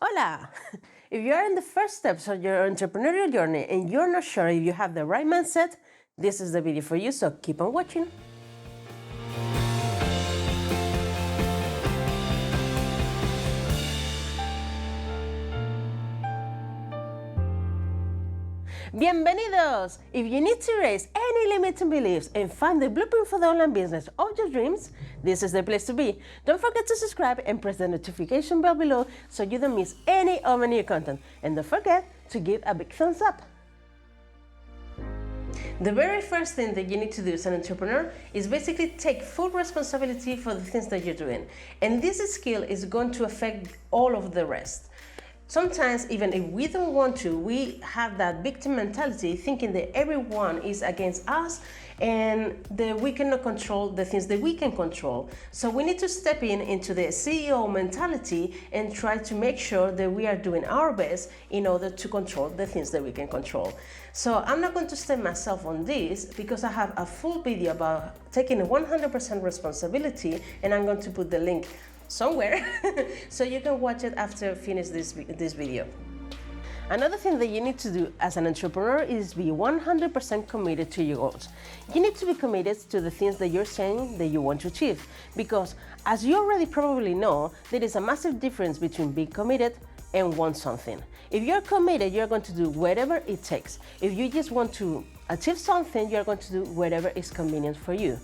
Hola! If you are in the first steps of your entrepreneurial journey and you're not sure if you have the right mindset, this is the video for you, so keep on watching. Bienvenidos! If you need to erase any limiting beliefs and find the blueprint for the online business of your dreams, this is the place to be. Don't forget to subscribe and press the notification bell below so you don't miss any of my new content. And don't forget to give a big thumbs up. The very first thing that you need to do as an entrepreneur is basically take full responsibility for the things that you're doing. And this skill is going to affect all of the rest. Sometimes, even if we don't want to, we have that victim mentality, thinking that everyone is against us and that we cannot control the things that we can control. So we need to step into the CEO mentality and try to make sure that we are doing our best in order to control the things that we can control. So I'm not going to step myself on this because I have a full video about taking 100% responsibility, and I'm going to put the link somewhere so you can watch it after finish this video. Another thing that you need to do as an entrepreneur is be 100% committed to your goals. You need to be committed to the things that you're saying that you want to achieve, because as you already probably know, there is a massive difference between being committed and want something. If you're committed, you're going to do whatever it takes. If you just want to achieve something, you're going to do whatever is convenient for you.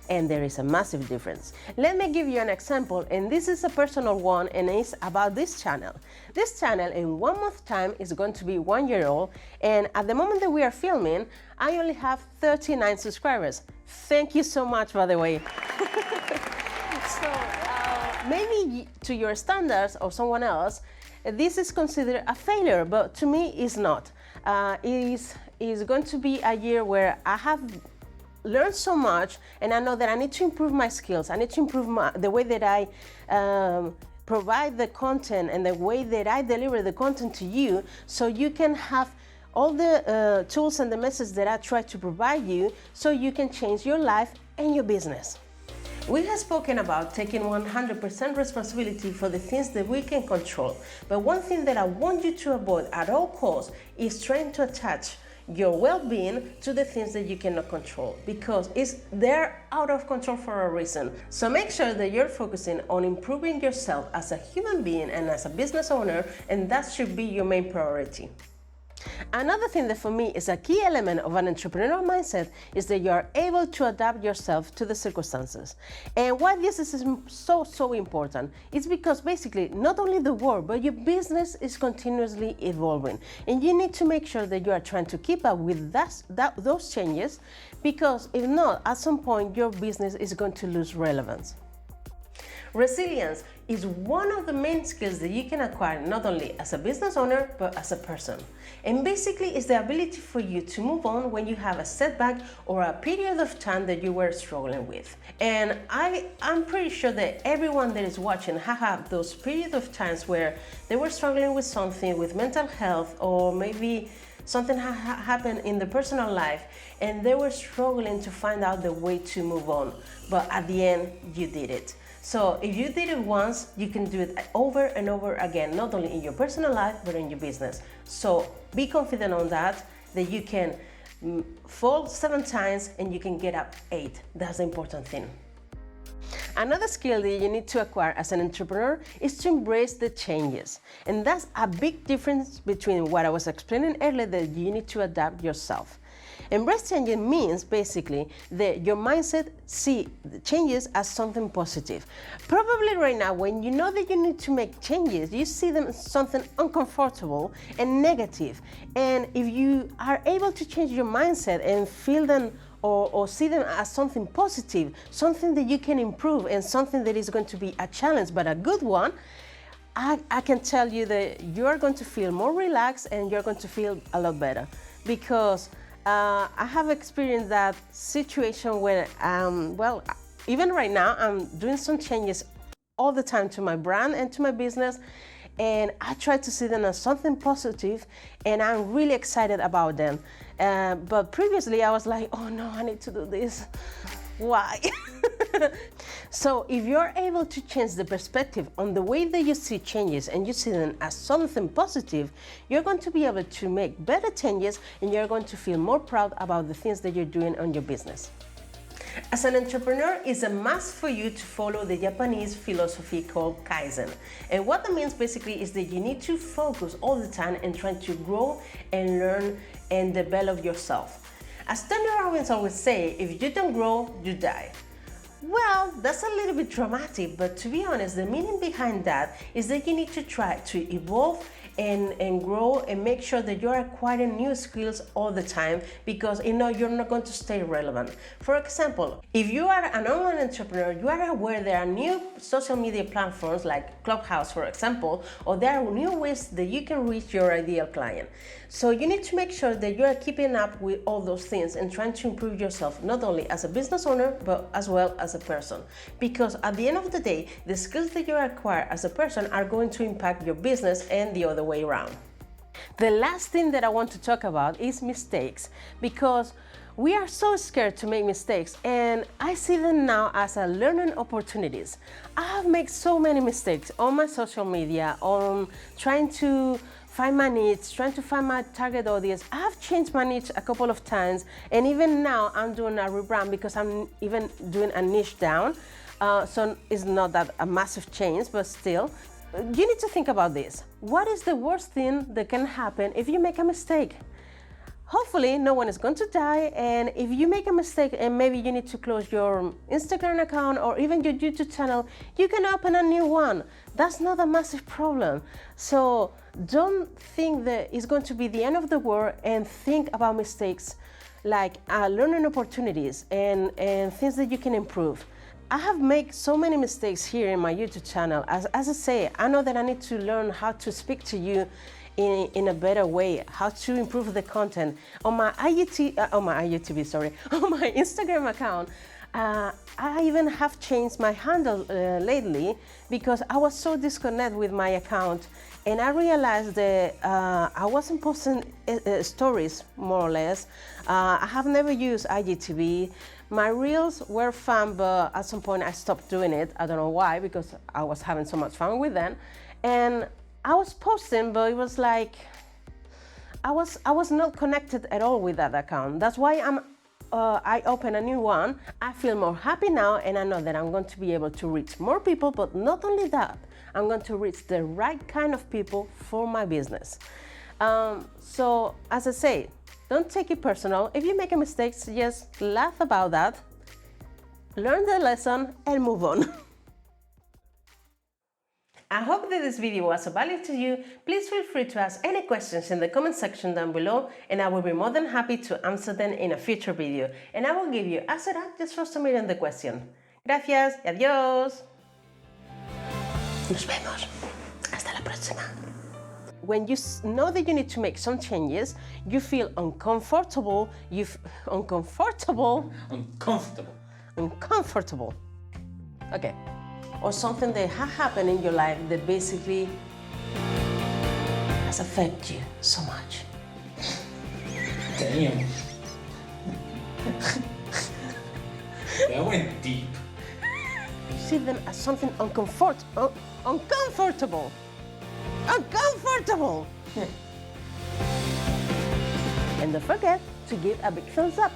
And there is a massive difference. Let me give you an example, and this is a personal one, and it's about this channel. This channel in 1 month time is going to be 1 year old, and at the moment that we are filming, I only have 39 subscribers. Thank you so much, by the way. So maybe to your standards or someone else, this is considered a failure, but to me it's not. It is going to be a year where I have learned so much, and I know that I need to improve my skills. I need to improve the way that I provide the content and the way that I deliver the content to you, so you can have all the tools and the message that I try to provide you, so you can change your life and your business. We have spoken about taking 100% responsibility for the things that we can control, but one thing that I want you to avoid at all costs is trying to attach your well-being to the things that you cannot control, because they're out of control for a reason. So make sure that you're focusing on improving yourself as a human being and as a business owner, and that should be your main priority. Another thing that for me is a key element of an entrepreneurial mindset is that you are able to adapt yourself to the circumstances. And why this is so important is because basically not only the world, but your business is continuously evolving, and you need to make sure that you are trying to keep up with those changes, because if not, at some point your business is going to lose relevance. Resilience is one of the main skills that you can acquire not only as a business owner, but as a person. And basically it's the ability for you to move on when you have a setback or a period of time that you were struggling with. And I'm pretty sure that everyone that is watching have those periods of times where they were struggling with something, with mental health, or maybe something happened in the personal life, and they were struggling to find out the way to move on. But at the end, you did it. So if you did it once, you can do it over and over again, not only in your personal life, but in your business. So be confident on that you can fall 7 times and you can get up 8. That's the important thing. Another skill that you need to acquire as an entrepreneur is to embrace the changes. And that's a big difference between what I was explaining earlier, that you need to adapt yourself. Embrace changes means basically that your mindset see the changes as something positive. Probably right now, when you know that you need to make changes, you see them as something uncomfortable and negative. And if you are able to change your mindset and feel them or see them as something positive, something that you can improve, and something that is going to be a challenge, but a good one, I can tell you that you're going to feel more relaxed and you're going to feel a lot better. Because I have experienced that situation where, even right now, I'm doing some changes all the time to my brand and to my business, and I try to see them as something positive, and I'm really excited about them. But previously I was like, oh no, I need to do this. Why? So if you're able to change the perspective on the way that you see changes and you see them as something positive, you're going to be able to make better changes and you're going to feel more proud about the things that you're doing on your business. As an entrepreneur, it's a must for you to follow the Japanese philosophy called Kaizen. And what that means basically is that you need to focus all the time and trying to grow and learn and develop yourself. As Tony Robbins always say, if you don't grow, you die. Well, that's a little bit dramatic, but to be honest, the meaning behind that is that you need to try to evolve and grow and make sure that you're acquiring new skills all the time, because you're not going to stay relevant. For example, if you are an online entrepreneur, you are aware there are new social media platforms like Clubhouse, for example, or there are new ways that you can reach your ideal client. So you need to make sure that you are keeping up with all those things and trying to improve yourself, not only as a business owner, but as well as a person. Because at the end of the day, the skills that you acquire as a person are going to impact your business and the other way around. The last thing that I want to talk about is mistakes, because we are so scared to make mistakes, and I see them now as a learning opportunities. I have made so many mistakes on my social media, on trying to find my niche, trying to find my target audience. I have changed my niche a couple of times, and even now I'm doing a rebrand because I'm even doing a niche down. So it's not that a massive change, but still. You need to think about this. What is the worst thing that can happen if you make a mistake? Hopefully no one is going to die, and if you make a mistake and maybe you need to close your Instagram account or even your YouTube channel, you can open a new one. That's not a massive problem. So don't think that it's going to be the end of the world, and think about mistakes like learning opportunities and things that you can improve. I have made so many mistakes here in my YouTube channel. As I say, I know that I need to learn how to speak to you in a better way, how to improve the content. On my on my Instagram account, I even have changed my handle lately because I was so disconnected with my account, and I realized that I wasn't posting stories, more or less. I have never used IGTV. My reels were fun, but at some point I stopped doing it. I don't know why, because I was having so much fun with them. And I was posting, but it was like I was not connected at all with that account. That's why I opened a new one. I feel more happy now, and I know that I'm going to be able to reach more people, but not only that, I'm going to reach the right kind of people for my business. So as I say, don't take it personal. If you make a mistake, just laugh about that, learn the lesson, and move on. I hope that this video was of value to you. Please feel free to ask any questions in the comment section down below, and I will be more than happy to answer them in a future video. And I will give you a setup just for submitting the question. Gracias y adiós. Nos vemos. Hasta la próxima. When you know that you need to make some changes, you feel uncomfortable, uncomfortable. Okay. Or something that has happened in your life that basically has affected you so much. Damn. That went deep. You see them as something uncomfortable. Uncomfortable. And don't forget to give a big thumbs up.